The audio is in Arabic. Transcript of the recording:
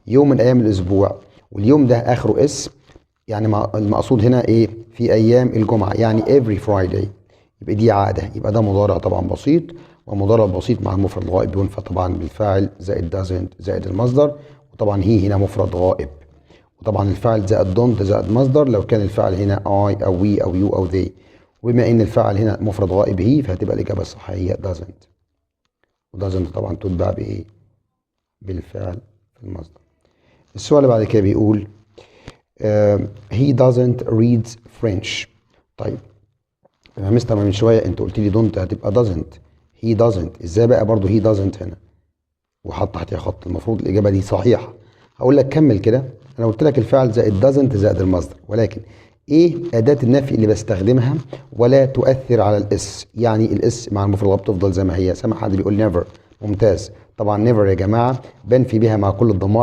يوم من ايام الاسبوع، واليوم ده اخره اس، يعني المقصود هنا ايه؟ في ايام الجمعه، يعني every Friday. يبقى دي عاده، يبقى ده مضارع طبعا بسيط، ومضارع بسيط مع المفرد الغائب بينفع طبعا بالفاعل زائد doesn't زائد المصدر، وطبعا هي هنا مفرد غائب، وطبعا الفاعل زائد don't زائد مصدر لو كان الفاعل هنا I او we او you او they. وبما ان الفاعل هنا مفرد غائب هي، فهتبقى الاجابه الصحيحه doesn't. وdoesn't طبعا تتبع بايه؟ بالفعل في المصدر. السؤال اللي بعد كده بيقول he doesn't read French. طيب يا مستر، من شويه انت قلت لي don't هتبقى doesn't. he doesn't ازاي بقى برضو he doesn't هنا وحط تحتها خط؟ المفروض الاجابه دي صحيحه. هقول لك كمل كده. انا قلت لك الفعل زائد doesn't زائد المصدر، ولكن ايه اداه النفي اللي بستخدمها ولا تؤثر على الاس؟ يعني الاس مع المفرد الغائب بتفضل زي ما هي. سامع حد بيقول never؟ ممتاز. طبعا never يا جماعه بنفي بها مع كل الضمائر